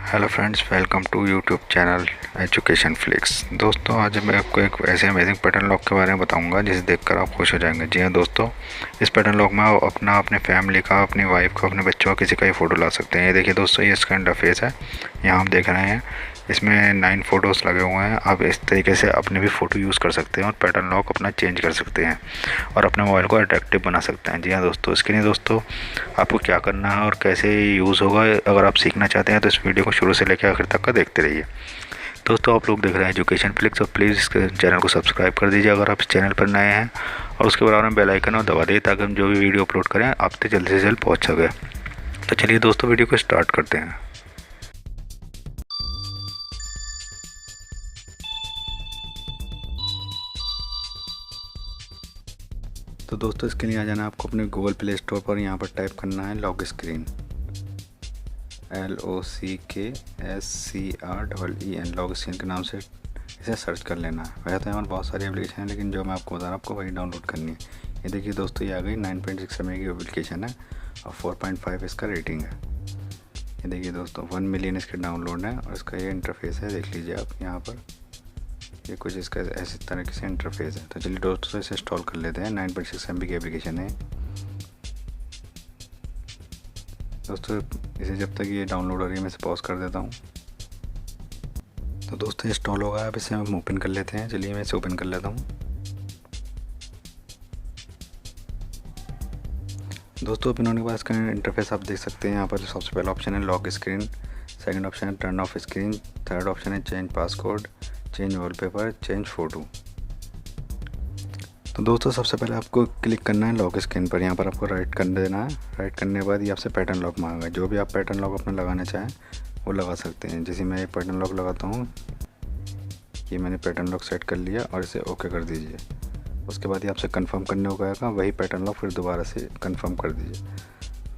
Hello friends, welcome to YouTube channel Education Flix. दोस्तों, आज मैं आपको एक ऐसे अमेजिंग पैटर्न लॉक के बारे में बताऊंगा जिसे देखकर आप खुश हो जाएंगे। जी हाँ दोस्तों, इस पैटर्न लॉक में आप अपनी फैमिली का, अपनी वाइफ का, अपने बच्चों का, किसी का ही फ़ोटो ला सकते हैं। ये देखिए दोस्तों, ये इसका इंटरफेस है। यहाँ हम देख रहे हैं इसमें 9 फ़ोटोज़ लगे हुए हैं। आप इस तरीके से अपने भी फ़ोटो यूज़ कर सकते हैं और पैटर्न लॉक अपना चेंज कर सकते हैं और अपने मोबाइल को अट्रैक्टिव बना सकते हैं। जी हाँ दोस्तों, इसके लिए दोस्तों आपको क्या करना है और कैसे यूज़ होगा, अगर आप सीखना चाहते हैं तो इस वीडियो को शुरू से लेकर आखिर तक का देखते रहिए। दोस्तों, आप लोग देख रहे हैं एजुकेशन फ्लिक्स और प्लीज़ इस चैनल को सब्सक्राइब कर दीजिए अगर आप इस चैनल पर नए हैं, और उसके बराबर में बेल आइकन और दबा दीजिए ताकि हम जो भी वीडियो अपलोड करें आप तक जल्द से जल्द पहुँच सके। तो चलिए दोस्तों, वीडियो को स्टार्ट करते हैं। तो दोस्तों, इसके लिए आ जाना है आपको अपने गूगल प्ले स्टोर पर। यहाँ पर टाइप करना है lock screen, LOCKSCREEN, lock screen के नाम से इसे सर्च कर लेना है। वैसे तो हमारे बहुत सारी एप्लीकेशन है, लेकिन जो मैं आपको बता रहा हूँ आपको वही डाउनलोड करनी है। ये देखिए दोस्तों, ये आ गई। 9.6 MB की एप्लीकेशन है और 4.5 इसका रेटिंग है। ये देखिए दोस्तों, 1 मिलियन इसके डाउनलोड है और इसका ये इंटरफेस है, देख लीजिए आप यहाँ पर। ये कुछ इसका ऐसे तरीके से इंटरफेस है। तो चलिए दोस्तों, इसे इंस्टॉल कर लेते हैं। 9.6 MB की एप्लीकेशन है दोस्तों। इसे जब तक ये डाउनलोड हो रही है मैं इसे पॉज कर देता हूँ। तो दोस्तों, इंस्टॉल होगा। अब इसे हम ओपन कर लेते हैं। चलिए मैं इसे ओपन कर लेता हूँ। दोस्तों, ओपन होने के बाद इसका इंटरफेस आप देख सकते हैं। यहाँ पर सबसे पहला ऑप्शन है लॉक स्क्रीन, सेकंड ऑप्शन है turn off screen, third option है change passcode, change wallpaper, change photo. तो दोस्तों, सबसे पहले आपको क्लिक करना है लॉक स्क्रीन पर। यहाँ पर आपको राइट कर देना है। राइट करने के बाद ये आपसे पैटर्न लॉक मांगेगा। जो भी आप पैटर्न लॉक अपना लगाना चाहें वो लगा सकते हैं। जैसे मैं एक पैटर्न लॉक लगाता हूँ, ये मैंने पैटर्न लॉक सेट कर लिया और इसे ओके कर दीजिए। उसके बाद ये आपसे कंफर्म करने को कहेगा, वही पैटर्न लॉक फिर दोबारा से कंफर्म कर दीजिए।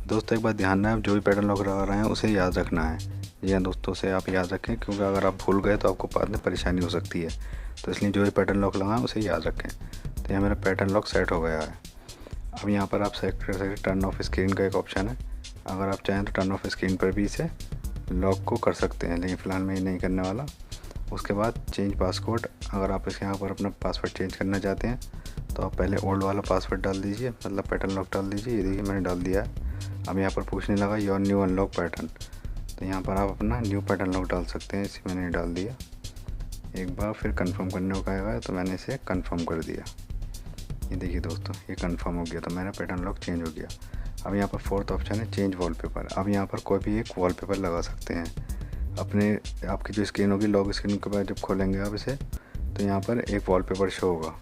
दोस्तों, एक बात ध्यान रहे, आप जो भी पैटर्न लॉक लगा रहे हैं उसे याद रखना है। जी हाँ दोस्तों, उसे आप याद रखें, क्योंकि अगर आप भूल गए तो आपको बाद में परेशानी हो सकती है। तो इसलिए जो भी पैटर्न लॉक लगाएं उसे याद रखें। तो यहाँ मेरा पैटर्न लॉक सेट हो गया है। अब यहाँ पर आप सेलेक्ट कर सकते टर्न ऑफ स्क्रीन का एक ऑप्शन है। अगर आप चाहें तो टर्न ऑफ स्क्रीन पर भी इसे लॉक को कर सकते हैं, लेकिन फ़िलहाल मैं ये नहीं करने वाला। उसके बाद चेंज पासवर्ड, अगर आप इसके यहाँ पर अपना पासवर्ड चेंज करना चाहते हैं तो आप पहले ओल्ड वाला पासवर्ड डाल दीजिए, मतलब पैटर्न लॉक डाल दीजिए। ये देखिए मैंने डाल दिया है। अब यहाँ पर पूछने लगा योर न्यू अनलॉक पैटर्न, तो यहाँ पर आप अपना न्यू पैटर्न लॉक डाल सकते हैं। इसे मैंने डाल दिया। एक बार फिर कंफर्म करने को कहेगा तो मैंने इसे कंफर्म कर दिया। ये देखिए दोस्तों, ये कंफर्म हो गया, तो मेरा पैटर्न लॉक चेंज हो गया। अब यहाँ पर फोर्थ ऑप्शन है चेंज वॉलपेपर। अब यहाँ पर कोई भी एक वॉलपेपर लगा सकते हैं अपने। आपकी जो स्क्रीन होगी, लॉक स्क्रीन के बाद जब खोलेंगे आप इसे, तो यहाँ पर एक वॉलपेपर शो होगा।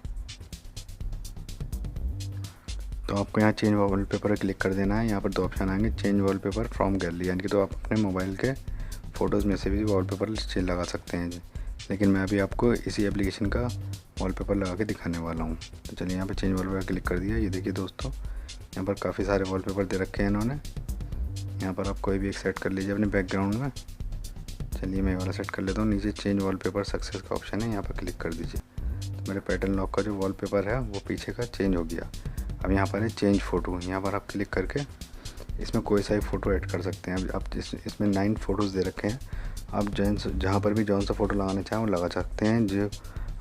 तो आपको यहाँ चेंज वॉलपेपर क्लिक कर देना है। यहाँ पर 2 ऑप्शन आएंगे, चेंज वॉलपेपर फ्रॉम गैलरी, यानी कि तो आप अपने मोबाइल के फ़ोटोज़ में से भी वॉलपेपर लगा सकते हैं। लेकिन मैं अभी आपको इसी एप्लीकेशन का वॉलपेपर लगा के दिखाने वाला हूँ। तो चलिए यहाँ पे चेंज वॉलपेपर क्लिक कर दिया। ये देखिए दोस्तों, यहाँ पर काफ़ी सारे वॉलपेपर दे रखे हैं इन्होंने। यहाँ पर आप कोई भी एक सेट कर लीजिए अपने बैकग्राउंड में। चलिए मैं वाला सेट कर लेता हूँ। नीचे चेंज वॉलपेपर सक्सेस का ऑप्शन है, यहाँ पर क्लिक कर दीजिए। तो मेरे पैटर्न लॉक का जो वॉलपेपर है वो पीछे का चेंज हो गया। अब यहाँ पर है चेंज फ़ोटो। यहाँ पर आप क्लिक करके इसमें कोई सा ही फ़ोटो ऐड कर सकते हैं। अब इसमें 9 फ़ोटोज़ दे रखे हैं। आप जहाँ पर भी जौन सा फ़ोटो लगाना चाहें वो लगा सकते हैं। जो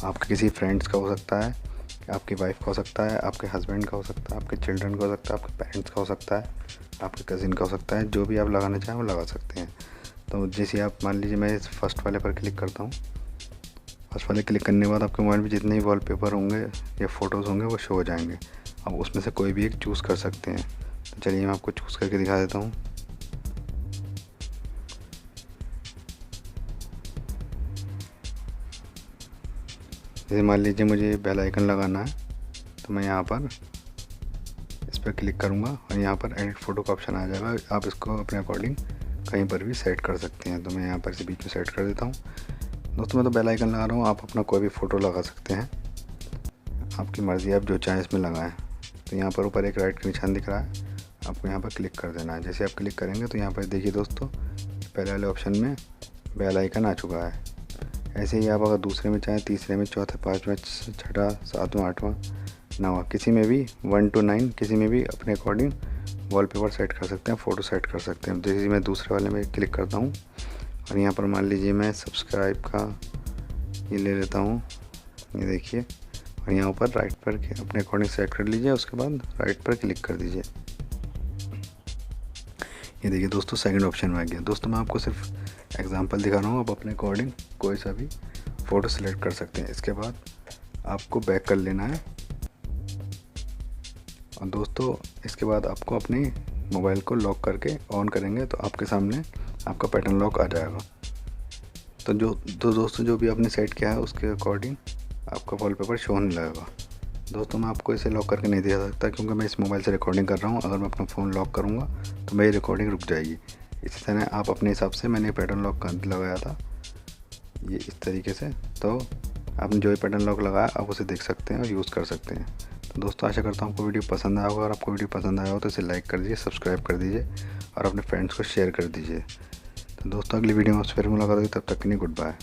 आपके किसी फ्रेंड्स का हो सकता है, आपकी वाइफ का हो सकता है, आपके हस्बैंड का हो सकता है, आपके चिल्ड्रन का हो सकता है, आपके पेरेंट्स का हो सकता है, आपके कज़िन का हो सकता है। जो भी आप लगाना चाहें वो लगा सकते हैं। तो जैसे आप मान लीजिए मैं इस फर्स्ट वाले पर क्लिक करता हूँ। फर्स्ट वाले क्लिक करने के बाद आपके मोबाइल में जितने भी वॉलपेपर होंगे या फ़ोटोज़ होंगे वो शो हो जाएंगे। आप उसमें से कोई भी एक चूज़ कर सकते हैं। तो चलिए मैं आपको चूज़ करके दिखा देता हूँ। जैसे मान लीजिए मुझे बेल आइकन लगाना है, तो मैं यहाँ पर इस पर क्लिक करूँगा और यहाँ पर एडिट फ़ोटो का ऑप्शन आ जाएगा। आप इसको अपने अकॉर्डिंग कहीं पर भी सेट कर सकते हैं। तो मैं यहाँ पर इसे बीच में सेट कर देता हूँ। दोस्तों, मैं तो बेल आइकन लगा रहा हूँ, आप अपना कोई भी फ़ोटो लगा सकते हैं। आपकी मर्ज़ी, आप जो चाहें इसमें लगाएं। तो यहाँ पर ऊपर एक राइट का निशान दिख रहा है, आपको यहाँ पर क्लिक कर देना है। जैसे आप क्लिक करेंगे तो यहाँ पर देखिए दोस्तों, पहले वाले ऑप्शन में बेल आइकन आ चुका है। ऐसे ही आप अगर दूसरे में चाहें, तीसरे में, चौथे, 5वां, 6वां, 7वां, 8वां, 9वां, किसी में भी 1 to 9 किसी में भी अपने अकॉर्डिंग वॉलपेपर सेट कर सकते हैं, फ़ोटो सेट कर सकते हैं। जैसे मैं दूसरे वाले में क्लिक करता हूँ और यहाँ पर मान लीजिए मैं सब्सक्राइब का ये ले लेता हूँ, ये देखिए। और यहाँ ऊपर राइट पर अपने अकॉर्डिंग सेट कर लीजिए, उसके बाद राइट पर क्लिक कर दीजिए। ये देखिए दोस्तों सेकंड ऑप्शन में आ गया। दोस्तों मैं आपको सिर्फ एग्जांपल दिखा रहा हूँ, आप अपने अकॉर्डिंग कोई सा भी फ़ोटो सेलेक्ट कर सकते हैं। इसके बाद आपको बैक कर लेना है और दोस्तों इसके बाद आपको अपनी मोबाइल को लॉक करके ऑन करेंगे तो आपके सामने आपका पैटर्न लॉक आ जाएगा। तो दोस्तों जो भी आपने सेट किया है उसके अकॉर्डिंग आपका वॉलपेपर शो होने लगेगा। दोस्तों मैं आपको इसे लॉक करके नहीं दे सकता क्योंकि मैं इस मोबाइल से रिकॉर्डिंग कर रहा हूँ। अगर मैं अपना फ़ोन लॉक करूँगा तो मेरी रिकॉर्डिंग रुक जाएगी। इसी तरह आप अपने हिसाब से, मैंने पैटर्न लॉक लगाया था ये इस तरीके से, तो आपने जो भी पैटर्न लॉक लगाया आप उसे देख सकते हैं और यूज़ कर सकते हैं। तो दोस्तों आशा करता हूँ आपको वीडियो पसंद आया होगा। अगर आपको वीडियो पसंद आया हो तो इसे लाइक कर दीजिए, सब्सक्राइब कर दीजिए और अपने फ्रेंड्स को शेयर कर दीजिए। तो दोस्तों अगली वीडियो में आपसे फिर मुलाकात होगी, तब तक के लिए गुड बाय।